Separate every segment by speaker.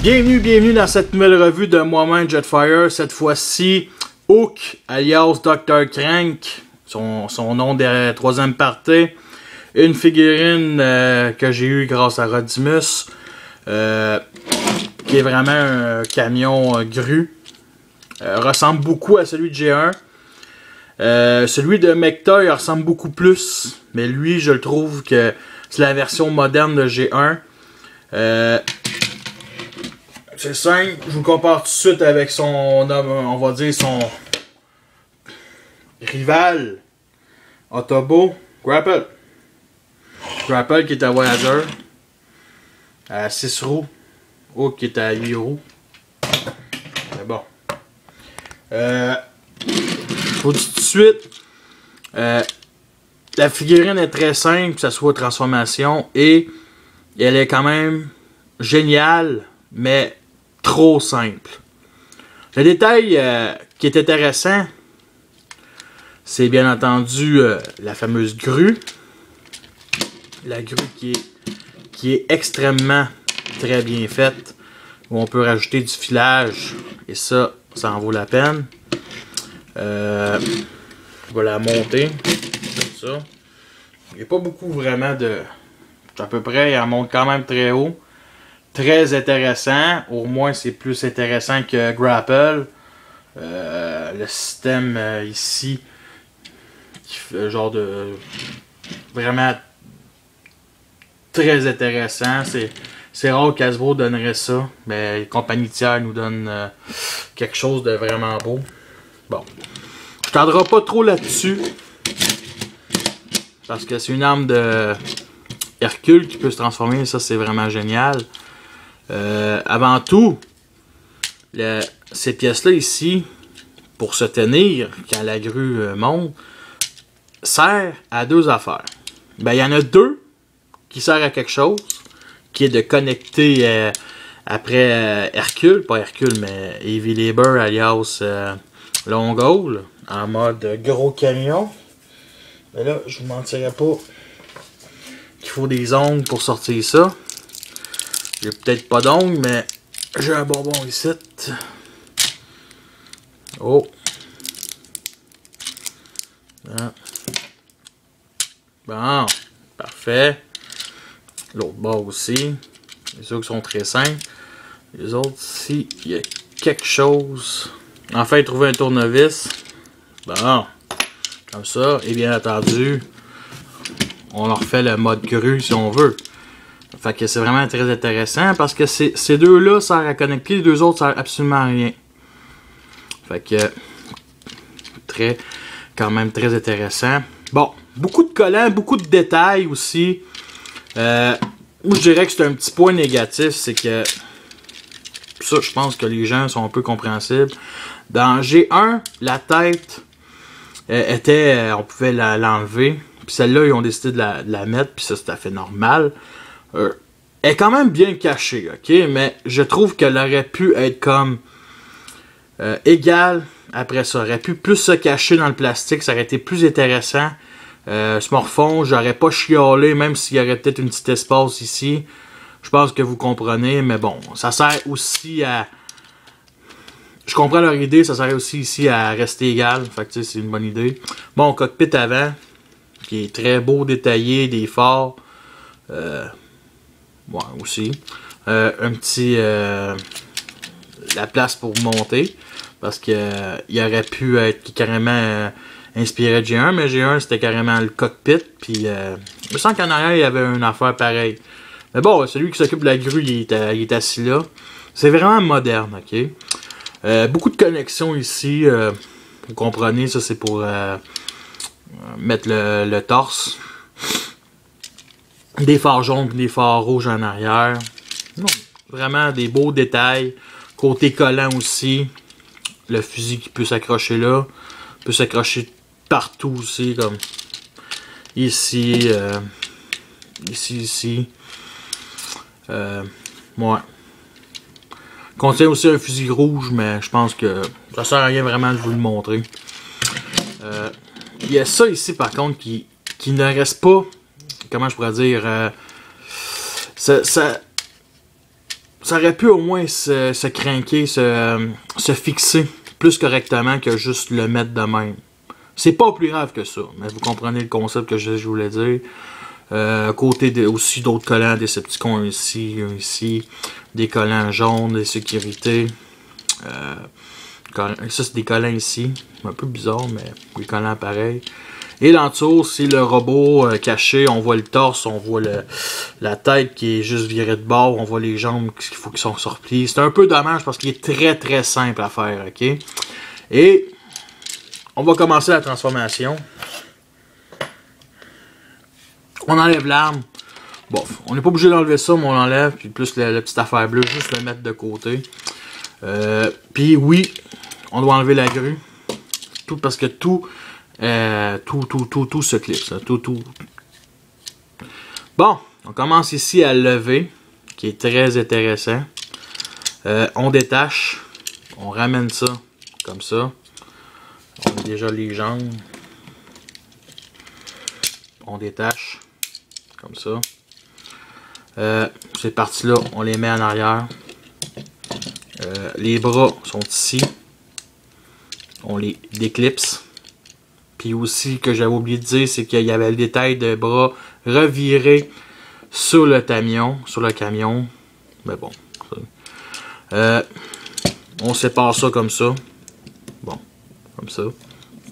Speaker 1: Bienvenue dans cette nouvelle revue de moi-même Jetfire. Cette fois-ci, Hook, alias Dr. Crank, son nom de troisième partie. Une figurine que j'ai eue grâce à Rodimus, qui est vraiment un camion grue. Ressemble beaucoup à celui de G1. Celui de Mekta, il ressemble beaucoup plus, mais lui, je le trouve que c'est la version moderne de G1. C'est simple, je vous compare tout de suite avec son, on va dire son rival Autobot, Grapple. Grapple qui est à Voyager, à 6 roues, Hook qui est à 8 roues. C'est bon. Je vous dis tout de suite, la figurine est très simple, que ce soit transformation, et elle est quand même géniale, mais trop simple. Le détail qui est intéressant, c'est bien entendu la fameuse grue. La grue qui est extrêmement très bien faite, où on peut rajouter du filage, et ça en vaut la peine. On va la monter, comme ça. Il n'y a pas beaucoup vraiment de... À peu près, elle monte quand même très haut. Très intéressant, au moins c'est plus intéressant que Grapple. Le système ici, qui fait genre de... Vraiment très intéressant. C'est rare qu'Hasbro donnerait ça, mais les compagnies tiers nous donnent quelque chose de vraiment beau. Bon, je ne tarderai pas trop là-dessus, parce que c'est une arme de Hercule qui peut se transformer, ça c'est vraiment génial. Avant tout, ces pièces-là ici, pour se tenir quand la grue monte, sert à deux affaires. Ben, il y en a deux qui servent à quelque chose, qui est de connecter après Hercule, pas Hercule, mais Heavy Labor alias Long Haul, en mode gros camion. Mais là, je vous mentirais pas qu'il faut des ongles pour sortir ça. J'ai peut-être pas d'ongles, mais j'ai un bonbon ici. Oh. Ah. Bon, parfait. L'autre bord aussi. Les autres sont très simples. Les autres, ici, il y a quelque chose. Enfin, trouver un tournevis. Bon, comme ça. Et bien entendu, on leur fait le mode grue si on veut. Fait que c'est vraiment très intéressant parce que ces deux-là servent à connecter, les deux autres servent absolument à rien. Fait que quand même très intéressant. Bon, beaucoup de collants, beaucoup de détails aussi. Moi je dirais que c'est un petit point négatif, c'est que ça je pense que les gens sont un peu compréhensibles. Dans G1, la tête était, on pouvait l'enlever. Puis celle-là, ils ont décidé de la mettre, puis ça c'est tout à fait normal. Elle est quand même bien cachée, ok? Mais je trouve qu'elle aurait pu être comme égale après ça. Elle aurait pu plus se cacher dans le plastique, ça aurait été plus intéressant. Smurfon, j'aurais pas chialé, même s'il y aurait peut-être une petite espace ici. Je pense que vous comprenez, mais bon, ça sert aussi à... Je comprends leur idée, ça sert aussi ici à rester égal. Fait que tu sais, c'est une bonne idée. Bon, cockpit avant, qui est très beau, détaillé, des phares. Ouais, aussi. Un petit... la place pour monter. Parce que il aurait pu être carrément inspiré de G1, mais G1 c'était carrément le cockpit. Puis je me sens qu'en arrière il y avait une affaire pareille. Mais bon, celui qui s'occupe de la grue, il est assis là. C'est vraiment moderne, ok? Beaucoup de connexions ici. Vous comprenez, ça c'est pour mettre le torse. Des phares jaunes et des phares rouges en arrière. Non, vraiment des beaux détails. Côté collant aussi. Le fusil qui peut s'accrocher là. Peut s'accrocher partout aussi. Comme ici. Ici. Ouais. Contient aussi un fusil rouge. Mais je pense que ça sert à rien vraiment de vous le montrer. Il y a ça ici par contre qui ne reste pas. Comment je pourrais dire. Ça ça aurait pu au moins se craquer, se fixer plus correctement que juste le mettre de même. C'est pas plus grave que ça, mais vous comprenez le concept que je voulais dire. Côté aussi d'autres collants, Decepticons ici, des collants jaunes, des sécurités. Ça c'est des collants ici, un peu bizarre, mais des collants pareils. Et l'entour, c'est le robot caché, on voit le torse, on voit la tête qui est juste virée de bord, on voit les jambes qu'il faut qu'ils sont repliées. C'est un peu dommage parce qu'il est très très simple à faire, ok? Et on va commencer la transformation. On enlève l'arme. Bon, on n'est pas obligé d'enlever ça, mais on l'enlève, puis plus la petite affaire bleue, juste le mettre de côté. Puis oui, on doit enlever la grue. Tout parce que tout se clipse. Tout. Bon, on commence ici à lever, qui est très intéressant. On détache, on ramène ça comme ça. On a déjà les jambes. On détache comme ça. Ces parties-là, on les met en arrière. Les bras sont ici. On les déclipse. Puis aussi, que j'avais oublié de dire, c'est qu'il y avait le détail de bras revirés sur le camion. Mais bon. On sépare ça comme ça. Bon. Comme ça.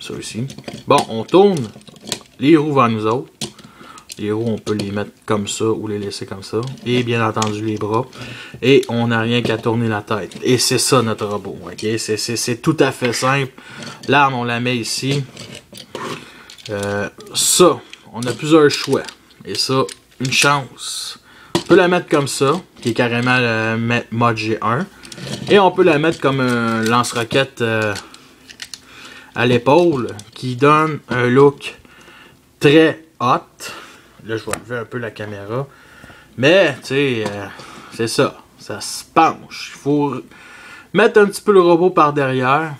Speaker 1: Ça aussi. Bon, on tourne les roues vers nous autres. Les roues, on peut les mettre comme ça ou les laisser comme ça. Et bien entendu, les bras. Et on n'a rien qu'à tourner la tête. Et c'est ça notre robot. Okay? C'est tout à fait simple. L'arme, on la met ici. Ça, on a plusieurs choix. Et ça, une chance. On peut la mettre comme ça, qui est carrément le mode G1. Et on peut la mettre comme un lance-roquette à l'épaule, qui donne un look très hot. Là, je vais lever un peu la caméra. Mais, tu sais, c'est ça. Ça se penche. Il faut mettre un petit peu le robot par derrière.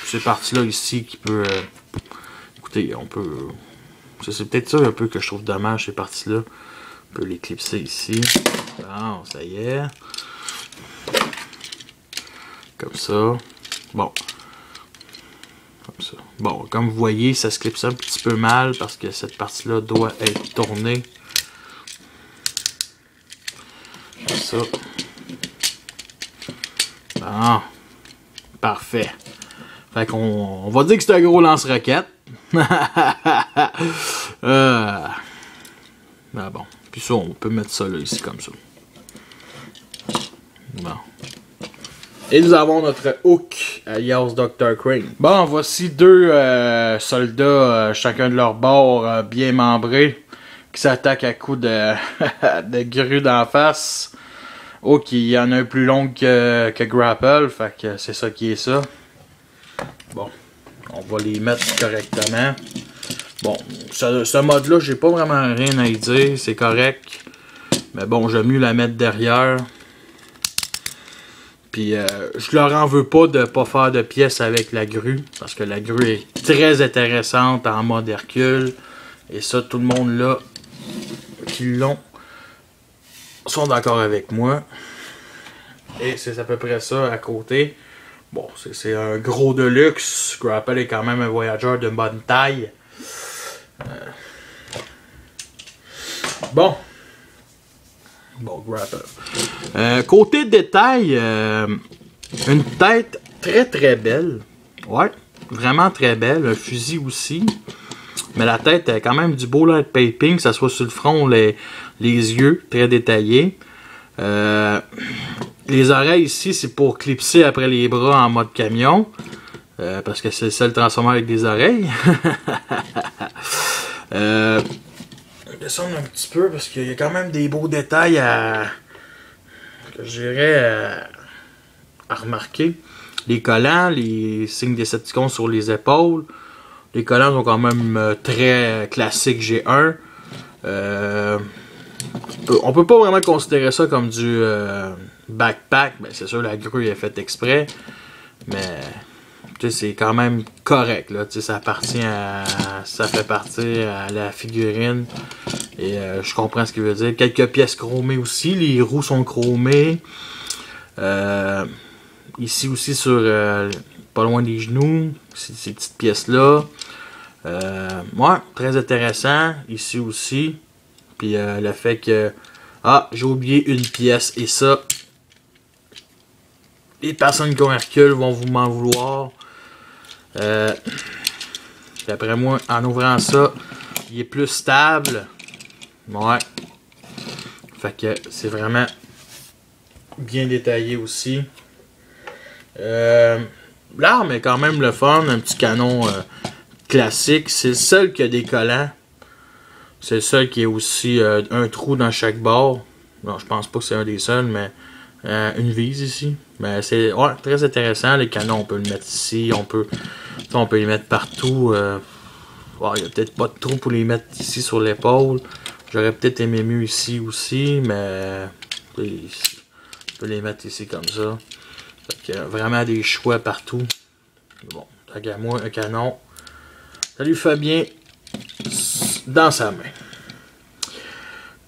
Speaker 1: Ces parties-là ici qui peut... écoutez, on peut... C'est peut-être ça un peu que je trouve dommage, ces parties-là. On peut les clipser ici. Bon, ça y est. Comme ça. Bon. Comme ça. Bon, comme vous voyez, ça se clipse un petit peu mal parce que cette partie-là doit être tournée. Comme ça. Bon. Parfait. Fait qu'on va dire que c'est un gros lance-roquette. Ah bon. Puis ça, on peut mettre ça là, ici, comme ça. Bon. Et nous avons notre Hook, alias Dr. Crane. Bon, voici deux soldats, chacun de leur bord, bien membrés, qui s'attaquent à coups de, de grue d'en face. Hook, il y en a un plus long que Grapple, fait que c'est ça qui est ça. Bon, on va les mettre correctement. Bon, ce mode-là, j'ai pas vraiment rien à y dire, c'est correct. Mais bon, j'aime mieux la mettre derrière. Puis je leur en veux pas de pas faire de pièces avec la grue. Parce que la grue est très intéressante en mode Hercule. Et ça, tout le monde là qui l'ont sont d'accord avec moi. Et c'est à peu près ça à côté. Bon, c'est un gros de luxe. Grapple est quand même un voyageur de bonne taille. Bon, Grapple. Côté détail, une tête très très belle. Ouais, vraiment très belle. Un fusil aussi. Mais la tête est quand même du beau light paping, que ce soit sur le front, les yeux, très détaillés. Les oreilles ici, c'est pour clipser après les bras en mode camion. Parce que c'est le seul transformeur avec des oreilles. Descendre un petit peu parce qu'il y a quand même des beaux détails que je dirais à remarquer. Les collants, les signes Decepticons sur les épaules. Les collants sont quand même très classiques G1. On peut pas vraiment considérer ça comme du backpack. Ben, c'est sûr la grue est faite exprès. Mais c'est quand même correct. Là. Ça fait partie à la figurine. Et je comprends ce qu'il veut dire. Quelques pièces chromées aussi. Les roues sont chromées. Ici aussi sur pas loin des genoux, ces petites pièces-là. Ouais, très intéressant. Ici aussi. Puis le fait que... Ah, j'ai oublié une pièce. Et ça, les personnes qui ont Hercule vont vous m'en vouloir. D'après moi, en ouvrant ça, il est plus stable. Ouais. Fait que c'est vraiment bien détaillé aussi. L'arme est quand même le fun. Un petit canon classique. C'est le seul qui a des collants. C'est le seul qui a aussi un trou dans chaque bord. Non, je pense pas que c'est un des seuls, mais une vis ici. Mais c'est ouais, très intéressant. Les canons, on peut le mettre ici. On peut les mettre partout. Il n'y a peut-être pas de trou pour les mettre ici sur l'épaule. J'aurais peut-être aimé mieux ici aussi, mais on peut les mettre ici comme ça. Fait que, vraiment des choix partout. Bon, regarde moi un canon. Ça lui fait bien dans sa main.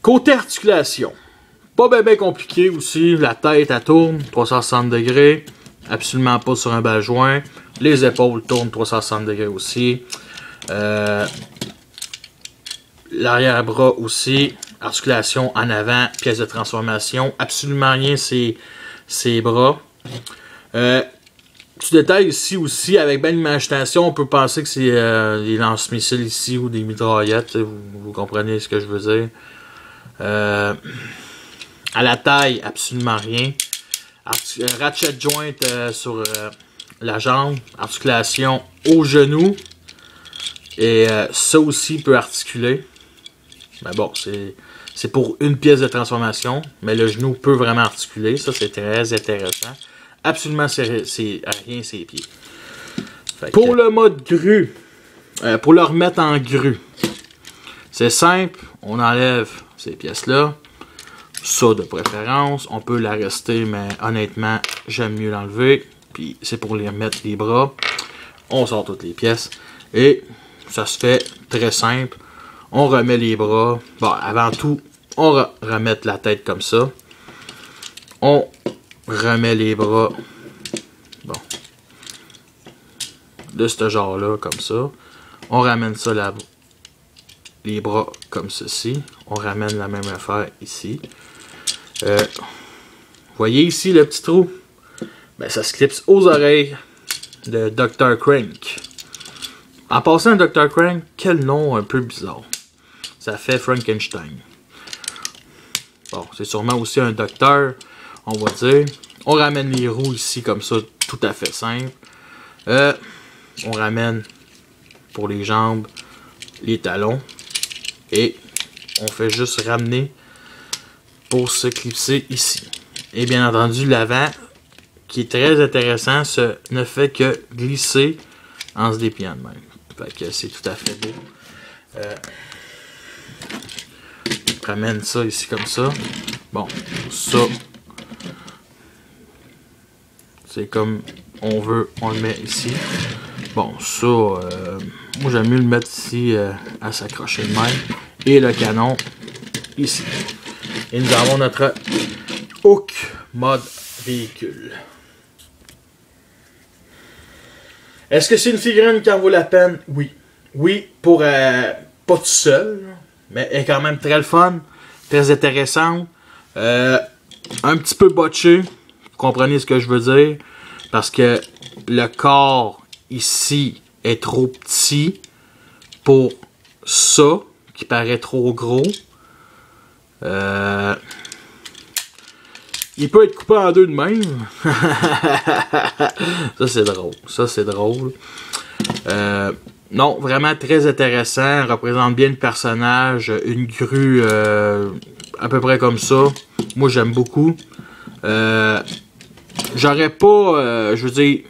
Speaker 1: Côté articulation, pas bien compliqué aussi. La tête, elle tourne 360 degrés. Absolument pas sur un bal joint. Les épaules tournent 360 degrés aussi. L'arrière-bras aussi. Articulation en avant. Pièce de transformation. Absolument rien, c'est bras. Petit détail ici aussi, avec bien l'imagination, on peut penser que c'est des lance-missiles ici ou des mitraillettes. Vous comprenez ce que je veux dire. À la taille, absolument rien. Ratchet joint sur la jambe. Articulation au genou. Et ça aussi peut articuler. Mais bon, c'est pour une pièce de transformation. Mais le genou peut vraiment articuler. Ça, c'est très intéressant. Absolument, c'est rien ses pieds. Pour le mode grue, pour le remettre en grue, c'est simple. On enlève ces pièces-là. Ça, de préférence. On peut la rester, mais honnêtement, j'aime mieux l'enlever. Puis, c'est pour les remettre les bras. On sort toutes les pièces. Et ça se fait très simple. On remet les bras. Bon, avant tout, on va remettre la tête comme ça. On remet les bras. Bon. De ce genre-là, comme ça. On ramène ça là. Les bras comme ceci. On ramène la même affaire ici. Voyez ici le petit trou? Ben, ça se clipse aux oreilles de Dr. Crank. En passant, Dr. Crank, quel nom un peu bizarre. Ça fait Frankenstein. Bon, c'est sûrement aussi un docteur, on va dire. On ramène les roues ici comme ça, tout à fait simple. On ramène pour les jambes les talons. Et on fait juste ramener pour se clipser ici. Et bien entendu, l'avant, qui est très intéressant, ne fait que glisser en se dépliant de même. Fait que c'est tout à fait beau. Je ramène ça ici comme ça. Bon, ça, c'est comme on veut, on le met ici. Bon, ça, moi j'aime mieux le mettre ici à s'accrocher de même. Et le canon ici. Et nous avons notre hook mode véhicule. Est-ce que c'est une figurine qui en vaut la peine? Oui. Oui, pour pas tout seul, mais elle est quand même très le fun, très intéressante. Un petit peu botché, vous comprenez ce que je veux dire, parce que le corps ici est trop petit pour ça, qui paraît trop gros. Il peut être coupé en deux de même. Ça, c'est drôle. Ça, c'est drôle. Non, vraiment très intéressant. Représente bien le personnage. Une grue à peu près comme ça. Moi, j'aime beaucoup. J'aurais pas... je veux dire...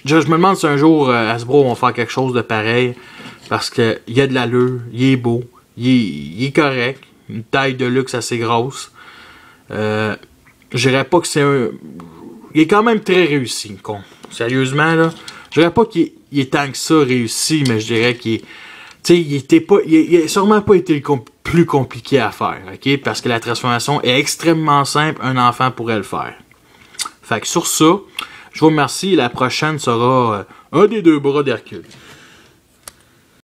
Speaker 1: Je me demande si un jour Hasbro vont faire quelque chose de pareil. Parce qu'il y a de l'allure. Il est beau. Il est correct. Une taille de luxe assez grosse. Je dirais pas que c'est un... Il est quand même très réussi, con. Sérieusement, là. Je dirais pas qu'il est tant que ça réussi, mais je dirais qu'il est... Tu sais, il a sûrement pas été le plus compliqué à faire, ok? Parce que la transformation est extrêmement simple, un enfant pourrait le faire. Fait que sur ça, je vous remercie. La prochaine sera un des deux bras d'Hercule.